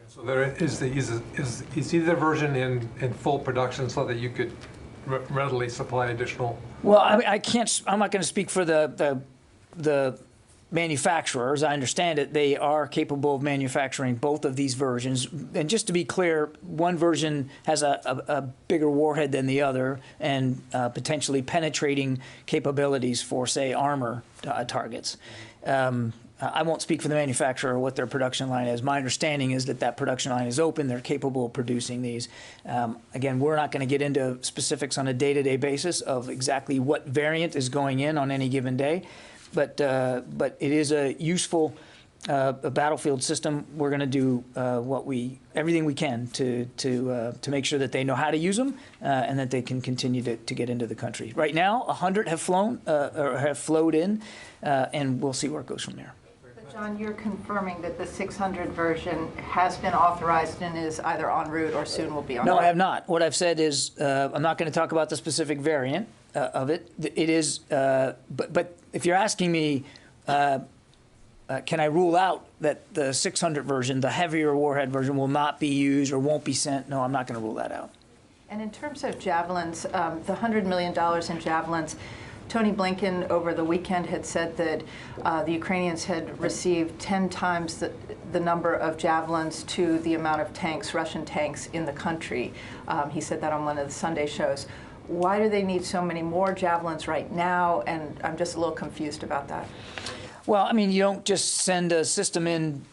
So there is either version in full production so that you could readily supply additional? Well, I can't. I'm not going to speak for the manufacturers. I understand it. They are capable of manufacturing both of these versions. And just to be clear, one version has a bigger warhead than the other and potentially penetrating capabilities for, say, armor targets. I won't speak for the manufacturer or what their production line is. My understanding is that that production line is open. They're capable of producing these. Again, we're not going to get into specifics on a day-to-day basis of exactly what variant is going in on any given day, but it is a useful battlefield system. We're going to do everything we can to make sure that they know how to use them and that they can continue to get into the country. Right now, 100 have flown or have flowed in, and we'll see where it goes from there. John, you're confirming that the 600 version has been authorized and is either en route or soon will be on route? No, I have not. What I've said is I'm not going to talk about the specific variant of it. It is, but if you're asking me, can I rule out that the 600 version, the heavier warhead version, will not be used or won't be sent? No, I'm not going to rule that out. And in terms of javelins, the $100 million in javelins, Tony Blinken over the weekend had said that the Ukrainians had received 10 times the number of javelins to the amount of tanks, Russian tanks, in the country. He said that on one of the Sunday shows. Why do they need so many more javelins right now? And I'm just a little confused about that. Well, I mean, you don't just send a system in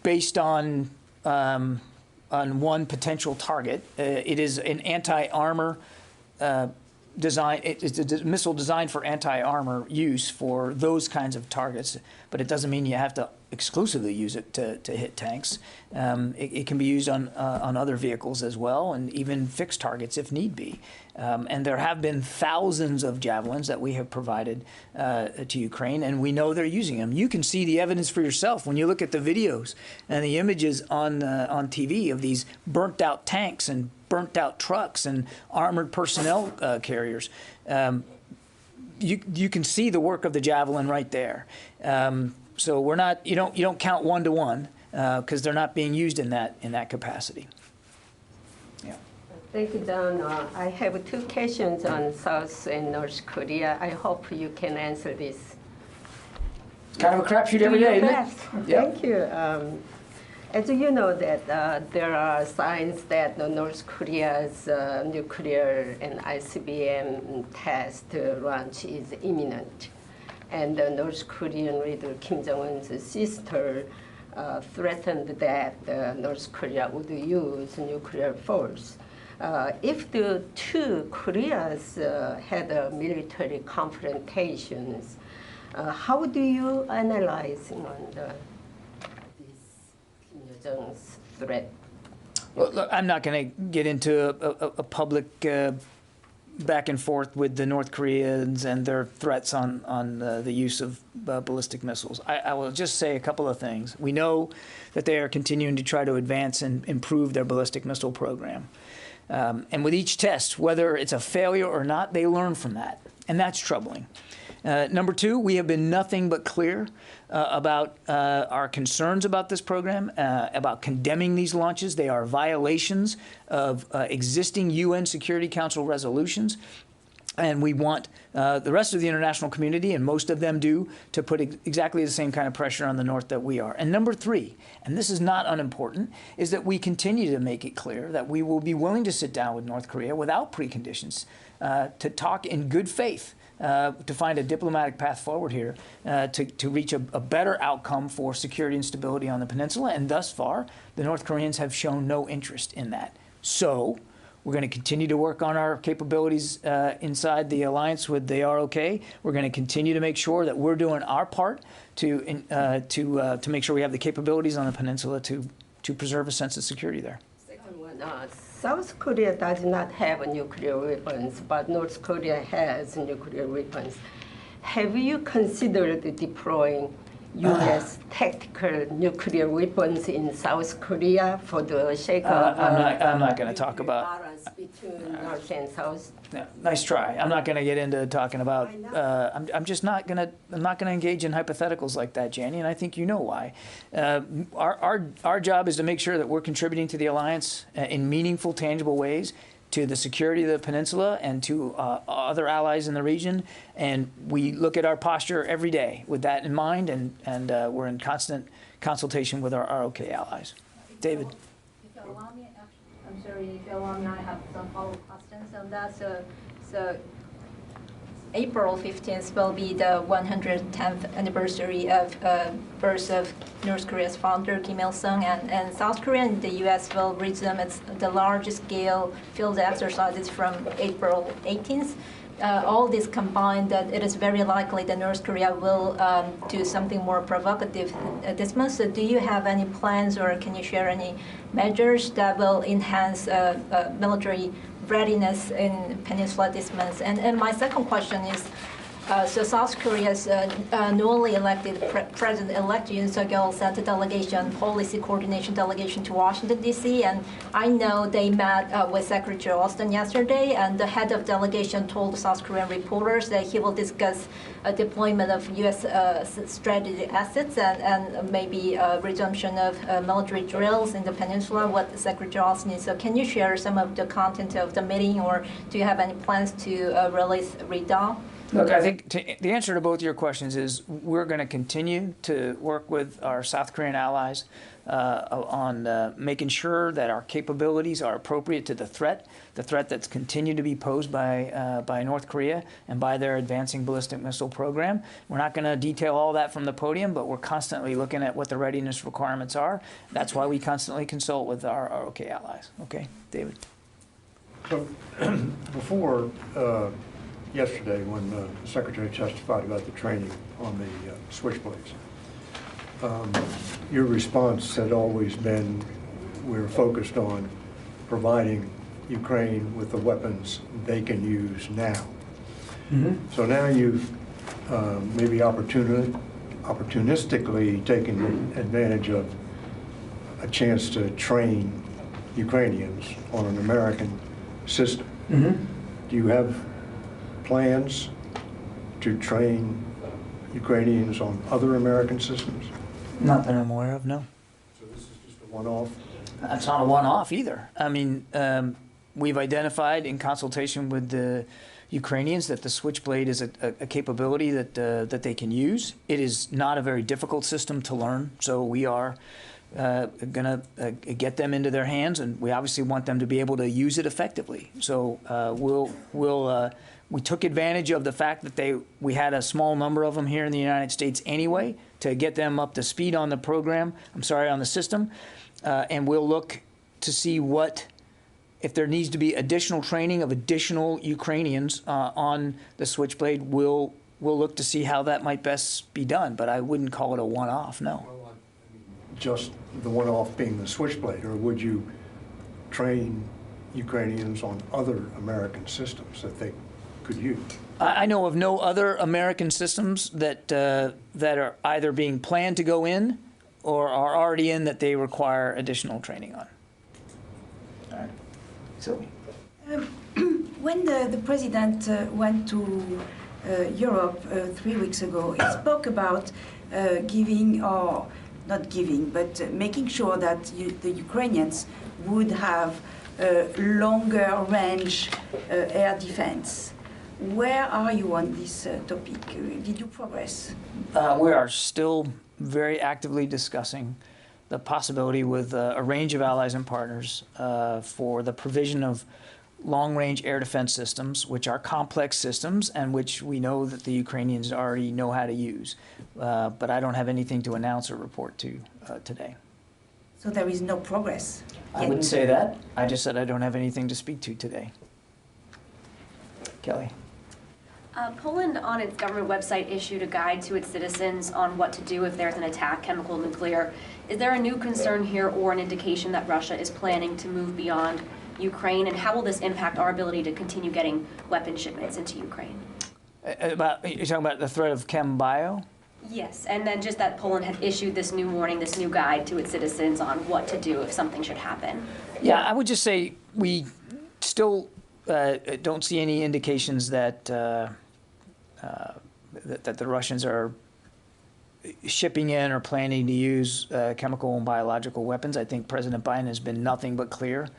based on one potential target. It is an anti-armor design. It's a missile designed for anti-armor use for those kinds of targets, but it doesn't mean you have to exclusively use it to hit tanks. It can be used on other vehicles as well, and even fixed targets if need be. And there have been thousands of javelins that we have provided to Ukraine, and we know they're using them. You can see the evidence for yourself when you look at the videos and the images on TV of these burnt-out tanks and burnt-out trucks and armored personnel carriers. You can see the work of the javelin right there. So we're not. You don't count one to one because they're not being used in that capacity. Yeah. Thank you, John. I have two questions on South and North Korea. I hope you can answer this. It's kind of a crapshoot every day, isn't it? Yep. Thank you. As you know that there are signs that North Korea's nuclear and ICBM test launch is imminent. And the North Korean leader Kim Jong-un's sister threatened that North Korea would use nuclear force. If the two Koreas had military confrontations, how do you analyze this Kim Jong-un's threat? Well, look, I'm not going to get into a public back and forth with the North Koreans and their threats on the use of ballistic missiles. I will just say a couple of things. We know that they are continuing to try to advance and improve their ballistic missile program. And with each test, whether it's a failure or not, they learn from that. And that's troubling. Number two, we have been nothing but clear about our concerns about this program, about condemning these launches. They are violations of existing UN Security Council resolutions. And we want the rest of the international community, and most of them do, to put exactly the same kind of pressure on the North that we are. And number three, and this is not unimportant, is that we continue to make it clear that we will be willing to sit down with North Korea without preconditions to talk in good faith, to find a diplomatic path forward here, to reach a better outcome for security and stability on the peninsula. And thus far, the North Koreans have shown no interest in that. So we're going to continue to work on our capabilities inside the alliance with the ROK. We're going to continue to make sure that we're doing our part to make sure we have the capabilities on the peninsula to preserve a sense of security there. Second one, South Korea does not have nuclear weapons, but North Korea has nuclear weapons. Have you considered deploying U.S. tactical nuclear weapons in South Korea for the sake of I'm not going to talk about. balance between North and South? Yeah, nice try. I'm not going to get into talking about. I'm just not going to. I'm not going to engage in hypotheticals like that, Janie, and I think you know why. Our job is to make sure that we're contributing to the alliance in meaningful, tangible ways, to the security of the peninsula and to other allies in the region. And we look at our posture every day with that in mind, and we're in constant consultation with our ROK allies. David. If you allow me, I'm sorry, if you allow me, I have some follow-up questions on that. So April 15th will be the 110th anniversary of birth of North Korea's founder, Kim Il-sung, and South Korea and the U.S. will resume the large-scale field exercises from April 18th. All this combined, that it is very likely that North Korea will do something more provocative this month. So do you have any plans, or can you share any measures that will enhance military readiness in Peninsula this month? And my second question is, so South Korea's newly elected President-elect Yoon Suk-yeol sent a delegation, policy coordination delegation to Washington, D.C., and I know they met with Secretary Austin yesterday, and the head of delegation told South Korean reporters that he will discuss a deployment of U.S. strategic assets and maybe resumption of military drills in the peninsula, what Secretary Austin is. So can you share some of the content of the meeting, or do you have any plans to release radar? Look, I think the answer to both your questions is we're going to continue to work with our South Korean allies on making sure that our capabilities are appropriate to the threat that's continued to be posed by North Korea and by their advancing ballistic missile program. We're not going to detail all that from the podium, but we're constantly looking at what the readiness requirements are. That's why we constantly consult with our ROK allies. Okay, David. So before yesterday, when the Secretary testified about the training on the switchblades, your response had always been, we're focused on providing Ukraine with the weapons they can use now. Mm-hmm. So now you've maybe opportunistically taken advantage of a chance to train Ukrainians on an American system. Mm-hmm. Do you have plans to train Ukrainians on other American systems? Not that I'm aware of, no. So this is just a one-off? That's not a one-off either. I mean, we've identified in consultation with the Ukrainians that the Switchblade is a capability that they can use. It is not a very difficult system to learn, so we are going to get them into their hands, and we obviously want them to be able to use it effectively. So we took advantage of the fact that we had a small number of them here in the United States anyway to get them up to speed on the program. on the system, and we'll look to see if there needs to be additional training of additional Ukrainians on the Switchblade. We'll look to see how that might best be done, but I wouldn't call it a one-off. No. Just the one-off being the Switchblade, or would you train Ukrainians on other American systems that they could use? I know of no other American systems that are either being planned to go in or are already in that they require additional training on. All right. Sylvie. When the president went to Europe 3 weeks ago, he spoke about giving, or not giving, but making sure that the Ukrainians would have longer range air defense. Where are you on this topic? Did you progress? We are still very actively discussing the possibility with a range of allies and partners for the provision of long-range air defense systems, which are complex systems and which we know that the Ukrainians already know how to use. But I don't have anything to announce or report to today. So there is no progress yet. I wouldn't say that. I just said I don't have anything to speak to today. Kelly. Poland, on its government website, issued a guide to its citizens on what to do if there's an attack, chemical, nuclear. Is there a new concern here or an indication that Russia is planning to move beyond Ukraine, and how will this impact our ability to continue getting weapon shipments into Ukraine? You're talking about the threat of chem bio? Yes, and then just that Poland had issued this new warning, this new guide to its citizens on what to do if something should happen. Yeah, I would just say we still don't see any indications that that the Russians are shipping in or planning to use chemical and biological weapons. I think President Biden has been nothing but clear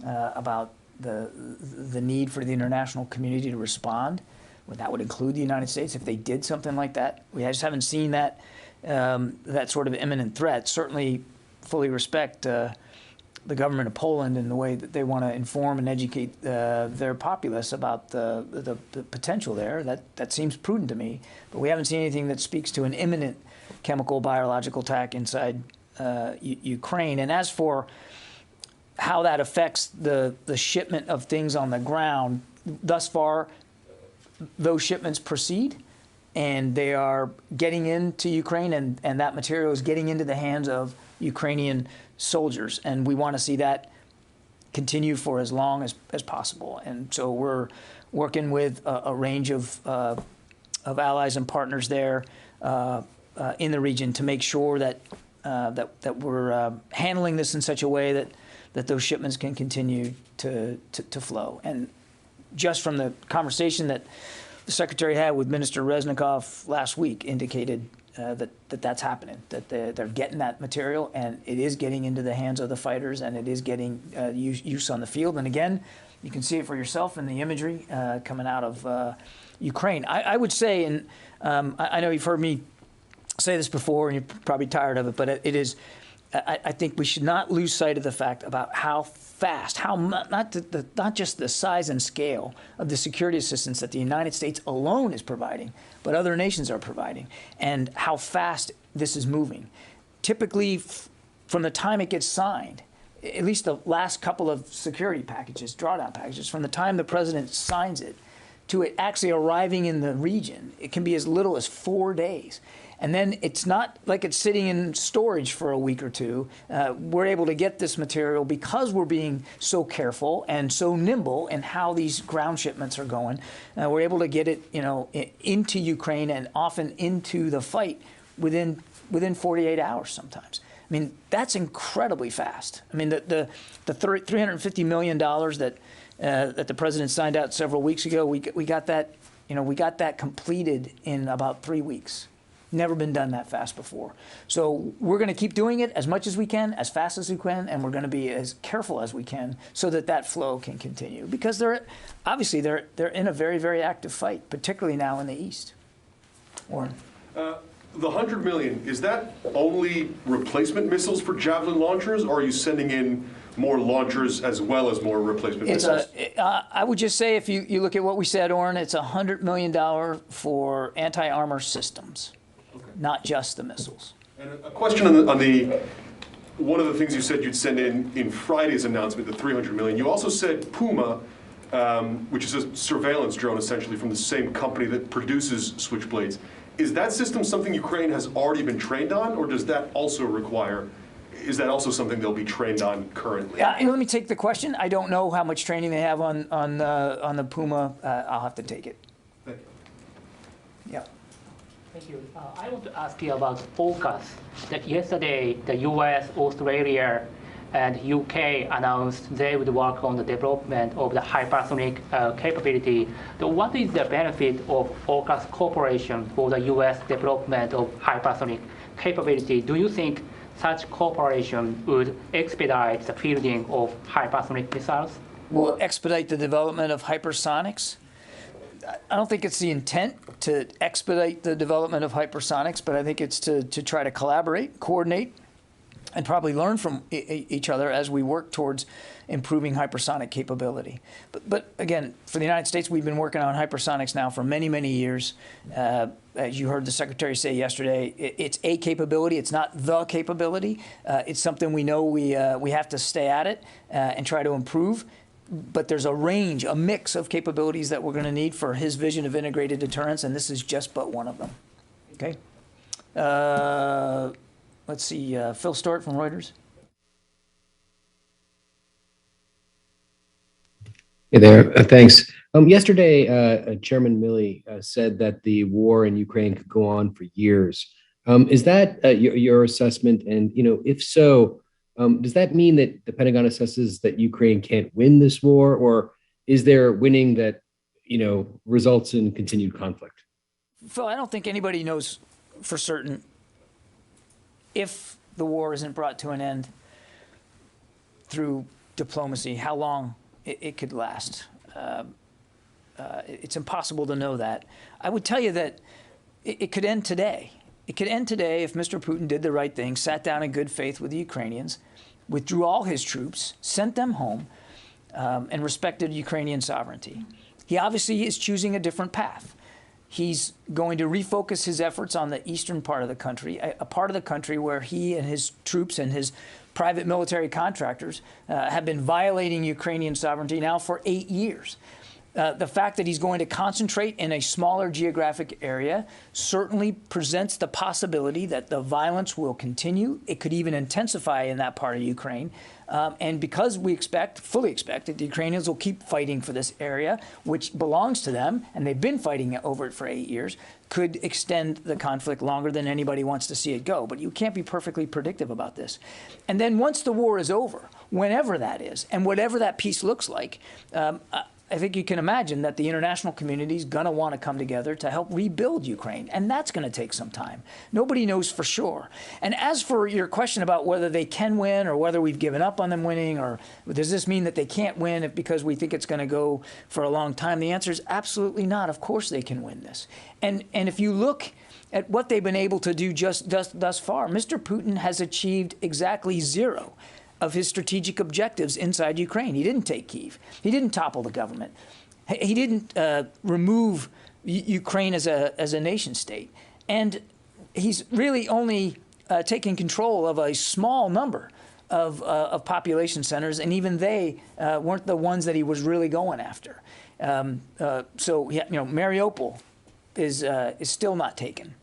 about the need for the international community to respond. Well, that would include the United States if they did something like that. We just haven't seen that that sort of imminent threat. Certainly, fully respect the government of Poland and the way that they want to inform and educate their populace about the potential there. That seems prudent to me. But we haven't seen anything that speaks to an imminent chemical biological attack inside Ukraine. And as for how that affects the shipment of things on the ground, thus far, those shipments proceed, and they are getting into Ukraine, and that material is getting into the hands of Ukrainian soldiers, and we want to see that continue for as long as possible. And so we're working with a range of allies and partners there in the region to make sure that we're handling this in such a way that those shipments can continue to flow. And just from the conversation that the Secretary had with Minister Reznikov last week indicated that's happening, that they're getting that material, and it is getting into the hands of the fighters, and it is getting use on the field. And again, you can see it for yourself in the imagery coming out of Ukraine. I would say, and I know you've heard me say this before, and you're probably tired of it, but it is, I think we should not lose sight of the fact about how fast, not just the size and scale of the security assistance that the United States alone is providing, but other nations are providing, and how fast this is moving. Typically, from the time it gets signed, at least the last couple of security packages, drawdown packages, from the time the president signs it to it actually arriving in the region, it can be as little as 4 days. And then it's not like it's sitting in storage for a week or two. We're able to get this material because we're being so careful and so nimble in how these ground shipments are going. We're able to get it, into Ukraine and often into the fight within 48 hours sometimes. I mean, that's incredibly fast. I mean, the $350 million that the president signed out several weeks ago, we got that, we got that completed in about 3 weeks. Never been done that fast before. So we're going to keep doing it as much as we can, as fast as we can, and we're going to be as careful as we can so that flow can continue. Because they're in a very, very active fight, particularly now in the East. Warren. The $100 million, is that only replacement missiles for Javelin launchers, or are you sending in more launchers as well as more replacement missiles? I would just say, if you look at what we said, Orrin, it's $100 million for anti-armor systems. Okay. Not just the missiles. And a question on the one of the things you said you'd send in Friday's announcement, the $300 million. You also said Puma, which is a surveillance drone essentially from the same company that produces Switchblades. Is that system something Ukraine has already been trained on, or does that also require? Is that also something they'll be trained on currently? Yeah, let me take the question. I don't know how much training they have on the Puma. I'll have to take it. Thank you. Yeah. Thank you. I want to ask you about AUKUS. That yesterday, the US, Australia, and UK announced they would work on the development of the hypersonic capability. So what is the benefit of AUKUS cooperation for the US development of hypersonic capability? Do you think such cooperation would expedite the fielding of hypersonic missiles? Will it expedite the development of hypersonics? I don't think it's the intent to expedite the development of hypersonics, but I think it's to try to collaborate, coordinate, and probably learn from each other as we work towards improving hypersonic capability. But again, for the United States, we've been working on hypersonics now for many, many years. As you heard the Secretary say yesterday, it's a capability. It's not the capability. It's something we know we have to stay at it and try to improve. But there's a range, a mix of capabilities that we're going to need for his vision of integrated deterrence, and this is just but one of them. Okay? Let's see, Phil Stewart from Reuters. Hey there, thanks. Yesterday, Chairman Milley said that the war in Ukraine could go on for years. Is that your assessment? And if so, does that mean that the Pentagon assesses that Ukraine can't win this war, or is there winning that results in continued conflict? Phil, I don't think anybody knows for certain if the war isn't brought to an end through diplomacy, how long it could last. It's impossible to know that. I would tell you that it could end today. It could end today if Mr. Putin did the right thing, sat down in good faith with the Ukrainians, withdrew all his troops, sent them home, and respected Ukrainian sovereignty. He obviously is choosing a different path. He's going to refocus his efforts on the eastern part of the country, a part of the country where he and his troops and his private military contractors have been violating Ukrainian sovereignty now for 8 years. The fact that he's going to concentrate in a smaller geographic area certainly presents the possibility that the violence will continue. It could even intensify in that part of Ukraine. And because we fully expect that the Ukrainians will keep fighting for this area, which belongs to them, and they've been fighting over it for 8 years, could extend the conflict longer than anybody wants to see it go. But you can't be perfectly predictive about this. And then once the war is over, whenever that is, and whatever that peace looks like, I think you can imagine that the international community is going to want to come together to help rebuild Ukraine, and that's going to take some time. Nobody knows for sure. And as for your question about whether they can win or whether we've given up on them winning, or does this mean that they can't win because we think it's going to go for a long time, the answer is absolutely not. Of course they can win this. And if you look at what they've been able to do just thus far, Mr. Putin has achieved exactly zero of his strategic objectives inside Ukraine. He didn't take Kyiv. He didn't topple the government. He didn't remove Ukraine as a nation state. And he's really only taken control of a small number of population centers, and even they weren't the ones that he was really going after. Mariupol is still not taken.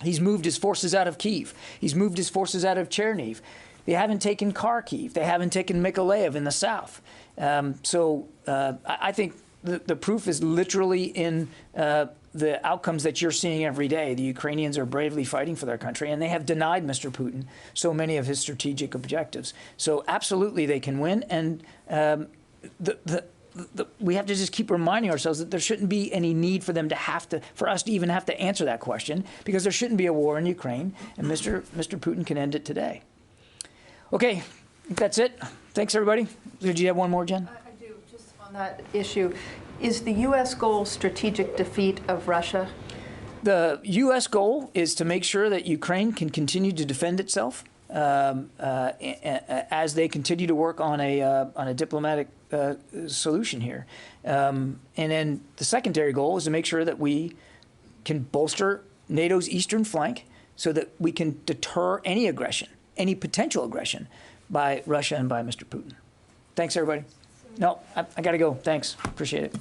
He's moved his forces out of Kyiv. He's moved his forces out of Chernihiv. They haven't taken Kharkiv. They haven't taken Mykolaiv in the south. I think the proof is literally in the outcomes that you're seeing every day. The Ukrainians are bravely fighting for their country, and they have denied Mr. Putin so many of his strategic objectives. So absolutely they can win. And we have to just keep reminding ourselves that there shouldn't be any need for them for us to even have to answer that question, because there shouldn't be a war in Ukraine, and Mr. Putin can end it today. Okay, I think that's it. Thanks, everybody. Did you have one more, Jen? I do, just on that issue. Is the U.S. goal strategic defeat of Russia? The U.S. goal is to make sure that Ukraine can continue to defend itself as they continue to work on a diplomatic solution here. And then the secondary goal is to make sure that we can bolster NATO's eastern flank so that we can deter any aggression, any potential aggression by Russia and by Mr. Putin. Thanks, everybody. No, I got to go. Thanks. Appreciate it.